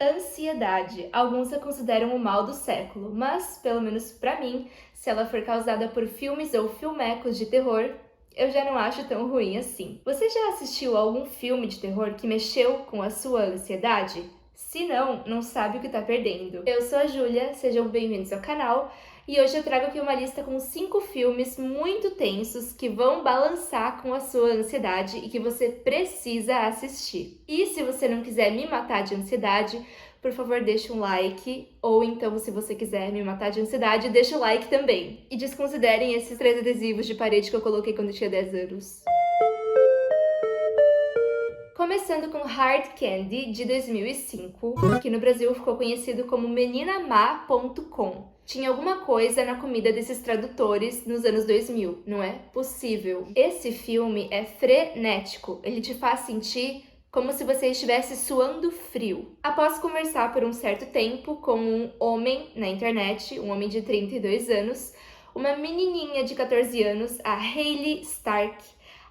Ansiedade. Alguns a consideram o mal do século, mas, pelo menos pra mim, se ela for causada por filmes ou filmecos de terror, eu já não acho tão ruim assim. Você já assistiu a algum filme de terror que mexeu com a sua ansiedade? Se não, não sabe o que tá perdendo. Eu sou a Júlia, sejam bem-vindos ao canal, e hoje eu trago aqui uma lista com 5 filmes muito tensos que vão balançar com a sua ansiedade e que você precisa assistir. E se você não quiser me matar de ansiedade, por favor deixa um like, ou então se você quiser me matar de ansiedade, deixa o like também. E desconsiderem esses 3 adesivos de parede que eu coloquei quando eu tinha 10 anos. Começando com Hard Candy, de 2005, que no Brasil ficou conhecido como meninamá.com. Tinha alguma coisa na comida desses tradutores nos anos 2000, não é possível. Esse filme é frenético, ele te faz sentir como se você estivesse suando frio. Após conversar por um certo tempo com um homem na internet, um homem de 32 anos, uma menininha de 14 anos, a Hayley Stark,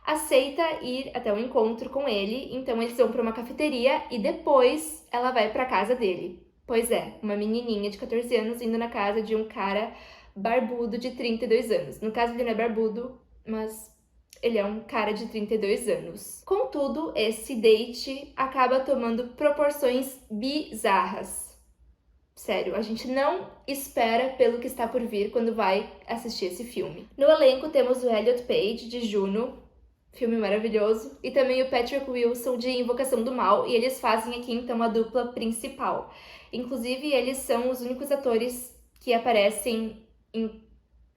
aceita ir até um encontro com ele, então eles vão para uma cafeteria e depois ela vai para casa dele. Pois é, uma menininha de 14 anos indo na casa de um cara barbudo de 32 anos. No caso ele não é barbudo, mas ele é um cara de 32 anos. Contudo, esse date acaba tomando proporções bizarras. Sério, a gente não espera pelo que está por vir quando vai assistir esse filme. No elenco temos o Elliot Page, de Juno, filme maravilhoso, e também o Patrick Wilson de Invocação do Mal, e eles fazem aqui então a dupla principal. Inclusive, eles são os únicos atores que aparecem em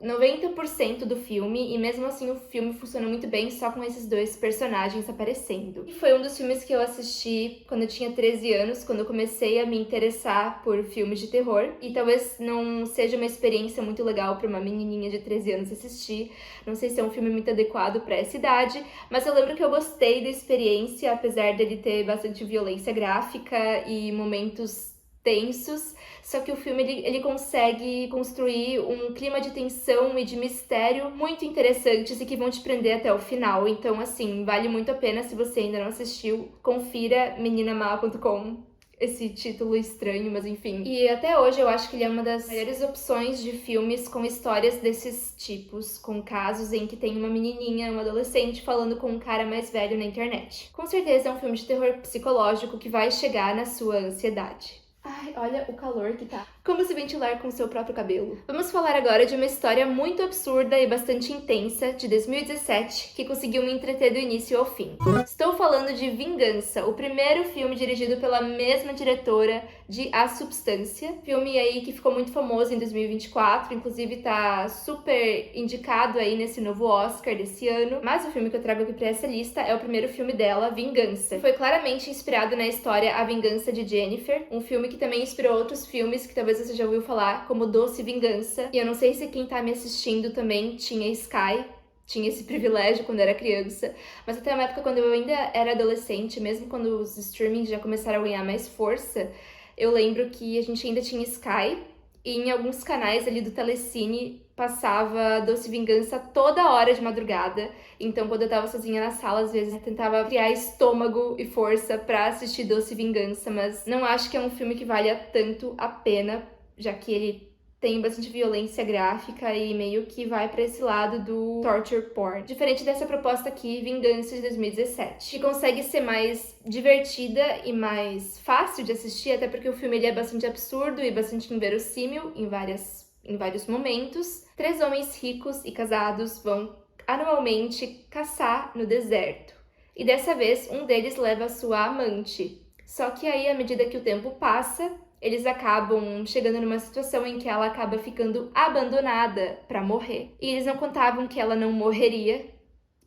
90% do filme, e mesmo assim o filme funciona muito bem só com esses dois personagens aparecendo. E foi um dos filmes que eu assisti quando eu tinha 13 anos, quando eu comecei a me interessar por filmes de terror, e talvez não seja uma experiência muito legal para uma menininha de 13 anos assistir, não sei se é um filme muito adequado para essa idade, mas eu lembro que eu gostei da experiência, apesar dele ter bastante violência gráfica e momentos tensos, só que o filme ele consegue construir um clima de tensão e de mistério muito interessantes e que vão te prender até o final. Então, assim, vale muito a pena. Se você ainda não assistiu, confira meninamá.com. Esse título estranho, mas enfim. E até hoje eu acho que ele é uma das melhores opções de filmes com histórias desses tipos, com casos em que tem uma menininha, um adolescente falando com um cara mais velho na internet. Com certeza é um filme de terror psicológico que vai chegar na sua ansiedade. Ai, olha o calor que tá. Como se ventilar com seu próprio cabelo. Vamos falar agora de uma história muito absurda e bastante intensa, de 2017, que conseguiu me entreter do início ao fim. Estou falando de Vingança, o primeiro filme dirigido pela mesma diretora de A Substância. Filme aí que ficou muito famoso em 2024, inclusive tá super indicado aí nesse novo Oscar desse ano. Mas o filme que eu trago aqui pra essa lista é o primeiro filme dela, Vingança. Foi claramente inspirado na história A Vingança de Jennifer, um filme que também inspirou outros filmes que talvez você já ouviu falar, como Doce Vingança. E eu não sei se quem tá me assistindo também tinha Sky, tinha esse privilégio quando era criança, mas até uma época quando eu ainda era adolescente, mesmo quando os streamings já começaram a ganhar mais força, eu lembro que a gente ainda tinha Sky, e em alguns canais ali do Telecine passava Doce Vingança toda hora de madrugada. Então, quando eu tava sozinha na sala, às vezes eu tentava criar estômago e força pra assistir Doce Vingança, mas não acho que é um filme que valha tanto a pena, já que ele tem bastante violência gráfica e meio que vai pra esse lado do torture porn. Diferente dessa proposta aqui, Vingança de 2017, que consegue ser mais divertida e mais fácil de assistir, até porque o filme ele é bastante absurdo e bastante inverossímil em vários momentos. 3 homens ricos e casados vão anualmente caçar no deserto. E dessa vez, um deles leva sua amante. Só que aí, à medida que o tempo passa, eles acabam chegando numa situação em que ela acaba ficando abandonada pra morrer. E eles não contavam que ela não morreria.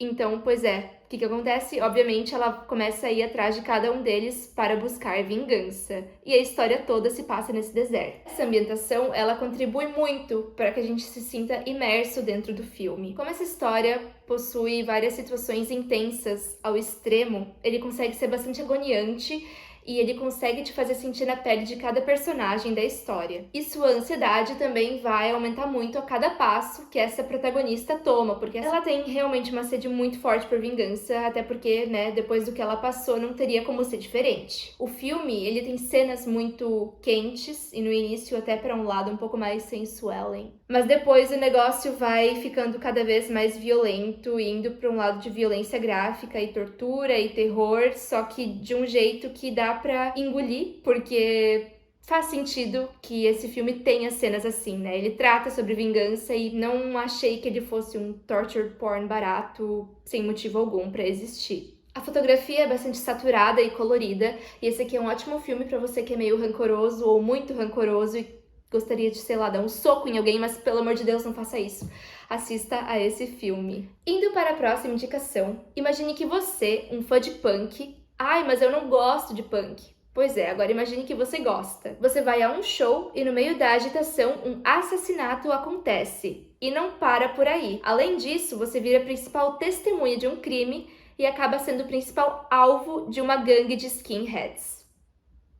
Então, pois é, o que acontece? Obviamente, ela começa a ir atrás de cada um deles para buscar vingança. E a história toda se passa nesse deserto. Essa ambientação, ela contribui muito para que a gente se sinta imerso dentro do filme. Como essa história possui várias situações intensas ao extremo, ele consegue ser bastante agoniante e ele consegue te fazer sentir na pele de cada personagem da história. E sua ansiedade também vai aumentar muito a cada passo que essa protagonista toma, porque ela tem realmente uma sede muito forte por vingança, até porque, né, depois do que ela passou, não teria como ser diferente. O filme, ele tem cenas muito quentes, e no início até para um lado um pouco mais sensual, hein? Mas depois o negócio vai ficando cada vez mais violento, indo para um lado de violência gráfica e tortura e terror, só que de um jeito que dá pra engolir, porque faz sentido que esse filme tenha cenas assim, né? Ele trata sobre vingança e não achei que ele fosse um torture porn barato, sem motivo algum pra existir. A fotografia é bastante saturada e colorida, e esse aqui é um ótimo filme pra você que é meio rancoroso ou muito rancoroso e gostaria de, sei lá, dar um soco em alguém, mas pelo amor de Deus, não faça isso. Assista a esse filme. Indo para a próxima indicação, imagine que você, um fã de punk, ai, mas eu não gosto de punk. Pois é, agora imagine que você gosta. Você vai a um show e no meio da agitação um assassinato acontece. E não para por aí. Além disso, você vira a principal testemunha de um crime e acaba sendo o principal alvo de uma gangue de skinheads.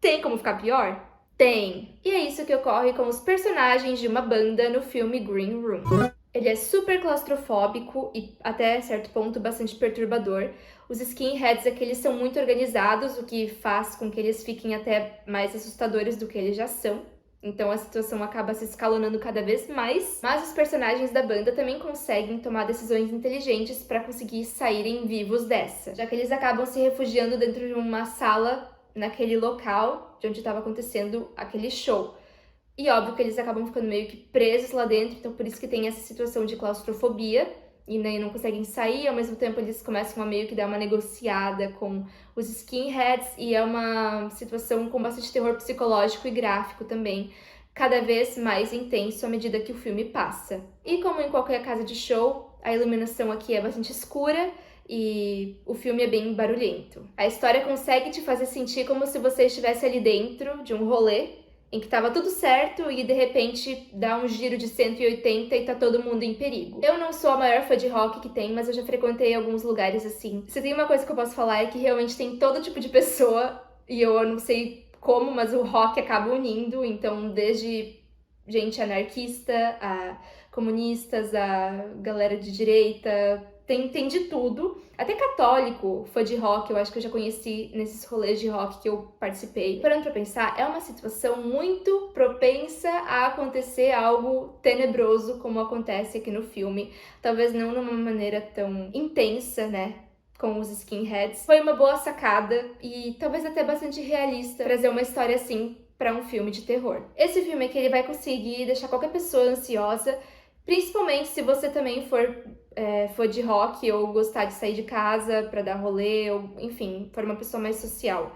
Tem como ficar pior? Tem! E é isso que ocorre com os personagens de uma banda no filme Green Room. Ele é super claustrofóbico e, até certo ponto, bastante perturbador. Os skinheads aqui, eles são muito organizados, o que faz com que eles fiquem até mais assustadores do que eles já são. Então a situação acaba se escalonando cada vez mais, mas os personagens da banda também conseguem tomar decisões inteligentes para conseguir saírem vivos dessa, já que eles acabam se refugiando dentro de uma sala naquele local de onde estava acontecendo aquele show. E óbvio que eles acabam ficando meio que presos lá dentro, então por isso que tem essa situação de claustrofobia, e nem não conseguem sair, ao mesmo tempo eles começam a meio que dar uma negociada com os skinheads, e é uma situação com bastante terror psicológico e gráfico também, cada vez mais intenso à medida que o filme passa. E como em qualquer casa de show, a iluminação aqui é bastante escura, e o filme é bem barulhento. A história consegue te fazer sentir como se você estivesse ali dentro de um rolê em que tava tudo certo e de repente dá um giro de 180 e tá todo mundo em perigo. Eu não sou a maior fã de rock que tem, mas eu já frequentei alguns lugares assim. Se tem uma coisa que eu posso falar é que realmente tem todo tipo de pessoa, e eu não sei como, mas o rock acaba unindo, então desde gente anarquista, a comunistas, a galera de direita, tem de tudo. Até católico, fã de rock, eu acho que eu já conheci nesses rolês de rock que eu participei. Parando pra pensar, é uma situação muito propensa a acontecer algo tenebroso como acontece aqui no filme. Talvez não numa maneira tão intensa, né? Com os skinheads. Foi uma boa sacada e talvez até bastante realista trazer uma história assim para um filme de terror. Esse filme aqui ele vai conseguir deixar qualquer pessoa ansiosa, principalmente se você também for fã de rock ou gostar de sair de casa para dar rolê, ou enfim, for uma pessoa mais social.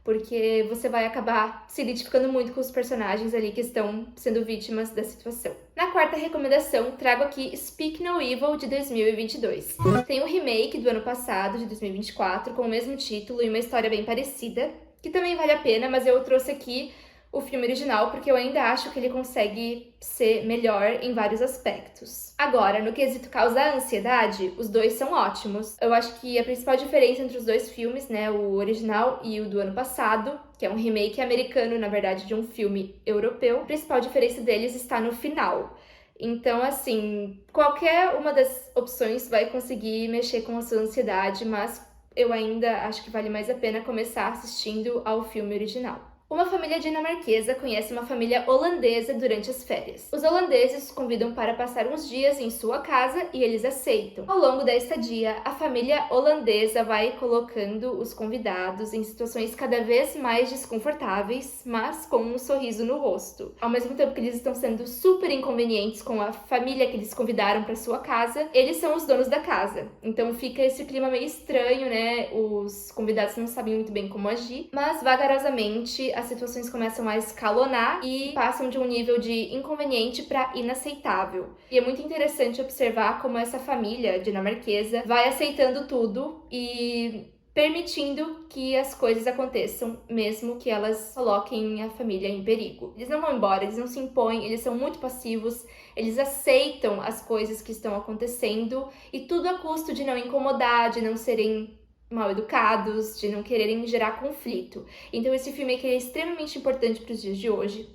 Porque você vai acabar se identificando muito com os personagens ali que estão sendo vítimas da situação. Na quarta recomendação, trago aqui Speak No Evil, de 2022. Tem um remake do ano passado, de 2024, com o mesmo título e uma história bem parecida, que também vale a pena, mas eu trouxe aqui o filme original porque eu ainda acho que ele consegue ser melhor em vários aspectos. Agora, no quesito causar ansiedade, os dois são ótimos. Eu acho que a principal diferença entre os dois filmes, né, o original e o do ano passado, que é um remake americano, na verdade, de um filme europeu, a principal diferença deles está no final. Então, assim, qualquer uma das opções vai conseguir mexer com a sua ansiedade, mas eu ainda acho que vale mais a pena começar assistindo ao filme original. Uma família dinamarquesa conhece uma família holandesa durante as férias. Os holandeses os convidam para passar uns dias em sua casa e eles aceitam. Ao longo da estadia, a família holandesa vai colocando os convidados em situações cada vez mais desconfortáveis, mas com um sorriso no rosto. Ao mesmo tempo que eles estão sendo super inconvenientes com a família que eles convidaram para sua casa, eles são os donos da casa. Então fica esse clima meio estranho, né? Os convidados não sabem muito bem como agir, mas vagarosamente as situações começam a escalonar e passam de um nível de inconveniente para inaceitável. E é muito interessante observar como essa família dinamarquesa vai aceitando tudo e permitindo que as coisas aconteçam, mesmo que elas coloquem a família em perigo. Eles não vão embora, eles não se impõem, eles são muito passivos, eles aceitam as coisas que estão acontecendo, e tudo a custo de não incomodar, de não serem mal educados, de não quererem gerar conflito. Então esse filme aqui é extremamente importante para os dias de hoje.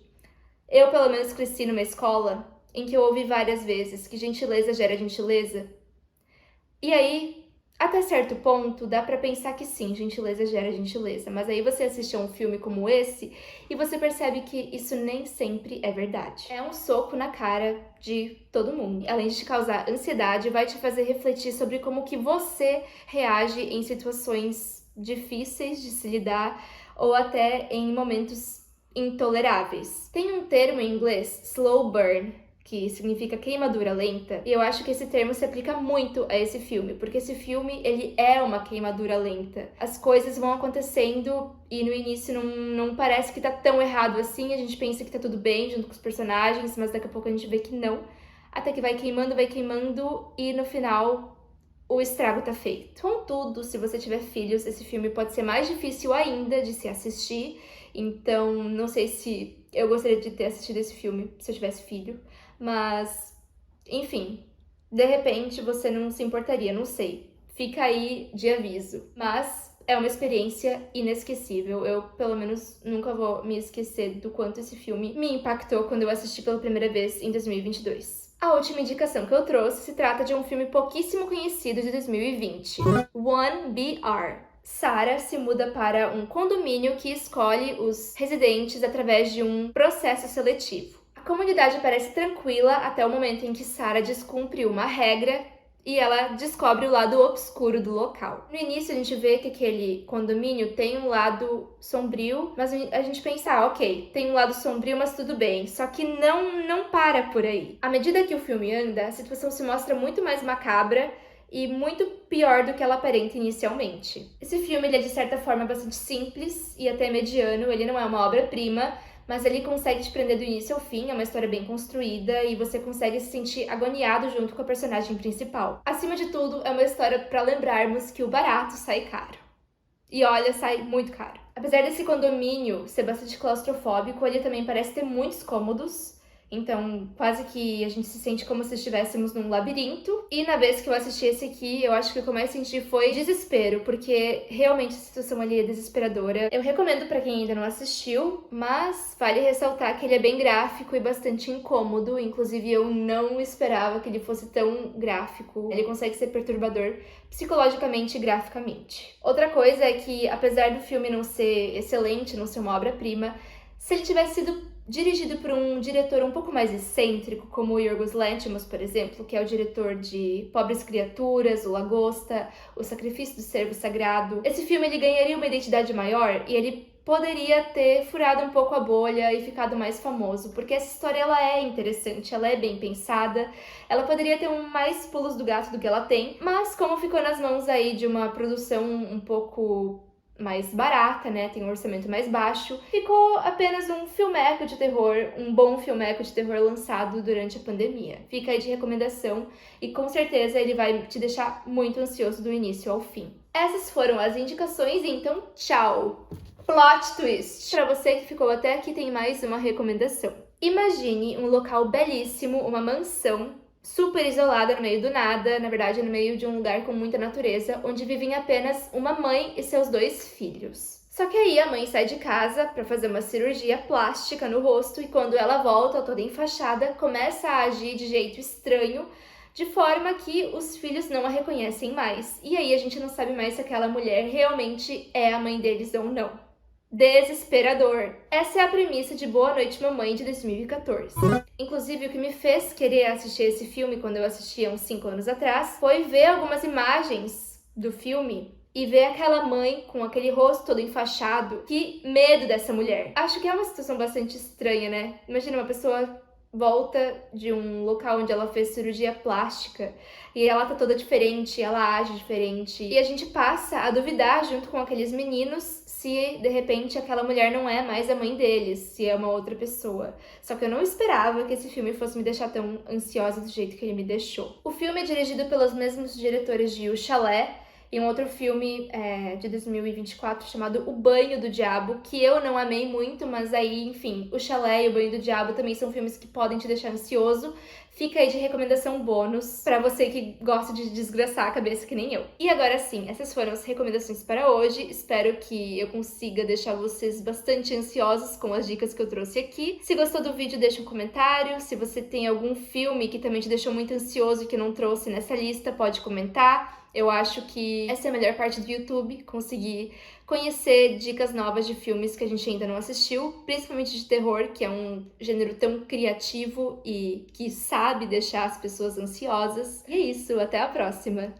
Eu, pelo menos, cresci numa escola em que eu ouvi várias vezes que gentileza gera gentileza. E aí, até certo ponto, dá pra pensar que sim, gentileza gera gentileza. Mas aí você assiste a um filme como esse e você percebe que isso nem sempre é verdade. É um soco na cara de todo mundo. Além de te causar ansiedade, vai te fazer refletir sobre como que você reage em situações difíceis de se lidar ou até em momentos intoleráveis. Tem um termo em inglês, slow burn, que significa queimadura lenta, e eu acho que esse termo se aplica muito a esse filme, porque esse filme, ele é uma queimadura lenta. As coisas vão acontecendo e no início não parece que tá tão errado assim, a gente pensa que tá tudo bem junto com os personagens, mas daqui a pouco a gente vê que não, até que vai queimando e no final o estrago tá feito. Contudo, se você tiver filhos, esse filme pode ser mais difícil ainda de se assistir, então não sei se eu gostaria de ter assistido esse filme se eu tivesse filho, mas, enfim, de repente você não se importaria, não sei. Fica aí de aviso. Mas é uma experiência inesquecível. Eu, pelo menos, nunca vou me esquecer do quanto esse filme me impactou quando eu assisti pela primeira vez em 2022. A última indicação que eu trouxe se trata de um filme pouquíssimo conhecido de 2020, One BR. Sarah se muda para um condomínio que escolhe os residentes através de um processo seletivo. A comunidade parece tranquila até o momento em que Sarah descumpre uma regra e ela descobre o lado obscuro do local. No início a gente vê que aquele condomínio tem um lado sombrio, mas a gente pensa, ok, tem um lado sombrio, mas tudo bem. Só que não para por aí. À medida que o filme anda, a situação se mostra muito mais macabra e muito pior do que ela aparenta inicialmente. Esse filme ele é de certa forma bastante simples e até mediano, ele não é uma obra-prima, mas ele consegue te prender do início ao fim, é uma história bem construída e você consegue se sentir agoniado junto com a personagem principal. Acima de tudo, é uma história para lembrarmos que o barato sai caro. E olha, sai muito caro. Apesar desse condomínio ser bastante claustrofóbico, ele também parece ter muitos cômodos, então quase que a gente se sente como se estivéssemos num labirinto. E na vez que eu assisti esse aqui, eu acho que o que eu mais senti foi desespero, porque realmente a situação ali é desesperadora. Eu recomendo pra quem ainda não assistiu, mas vale ressaltar que ele é bem gráfico e bastante incômodo. Inclusive eu não esperava que ele fosse tão gráfico. Ele consegue ser perturbador psicologicamente e graficamente. Outra coisa é que, apesar do filme não ser excelente, não ser uma obra-prima, se ele tivesse sido dirigido por um diretor um pouco mais excêntrico, como o Yorgos Lanthimos, por exemplo, que é o diretor de Pobres Criaturas, O Lagosta, O Sacrifício do Cervo Sagrado, esse filme ele ganharia uma identidade maior e ele poderia ter furado um pouco a bolha e ficado mais famoso, porque essa história ela é interessante, ela é bem pensada, ela poderia ter mais pulos do gato do que ela tem, mas como ficou nas mãos aí de uma produção um pouco mais barata, né, tem um orçamento mais baixo, ficou apenas um filmeco de terror, um bom filmeco de terror lançado durante a pandemia. Fica aí de recomendação e com certeza ele vai te deixar muito ansioso do início ao fim. Essas foram as indicações, então tchau! Plot twist! Para você que ficou até aqui tem mais uma recomendação. Imagine um local belíssimo, uma mansão, super isolada no meio do nada, na verdade no meio de um lugar com muita natureza, onde vivem apenas uma mãe e seus 2 filhos. Só que aí a mãe sai de casa para fazer uma cirurgia plástica no rosto e quando ela volta, toda enfaixada, começa a agir de jeito estranho, de forma que os filhos não a reconhecem mais. E aí a gente não sabe mais se aquela mulher realmente é a mãe deles ou não. Desesperador. Essa é a premissa de Boa Noite Mamãe de 2014. Inclusive, o que me fez querer assistir esse filme quando eu assisti há uns 5 anos atrás foi ver algumas imagens do filme e ver aquela mãe com aquele rosto todo enfaixado. Que medo dessa mulher. Acho que é uma situação bastante estranha, né? Imagina uma pessoa volta de um local onde ela fez cirurgia plástica e ela tá toda diferente, ela age diferente. E a gente passa a duvidar junto com aqueles meninos se de repente aquela mulher não é mais a mãe deles, se é uma outra pessoa. Só que eu não esperava que esse filme fosse me deixar tão ansiosa do jeito que ele me deixou. O filme é dirigido pelos mesmos diretores de O Chalé e um outro filme de 2024 chamado O Banho do Diabo, que eu não amei muito, mas aí, enfim, O Chalé e O Banho do Diabo também são filmes que podem te deixar ansioso. Fica aí de recomendação bônus pra você que gosta de desgraçar a cabeça que nem eu. E agora sim, essas foram as recomendações para hoje. Espero que eu consiga deixar vocês bastante ansiosos com as dicas que eu trouxe aqui. Se gostou do vídeo, deixa um comentário. Se você tem algum filme que também te deixou muito ansioso e que eu não trouxe nessa lista, pode comentar. Eu acho que essa é a melhor parte do YouTube, conseguir conhecer dicas novas de filmes que a gente ainda não assistiu, principalmente de terror, que é um gênero tão criativo e que sabe deixar as pessoas ansiosas. E é isso, até a próxima!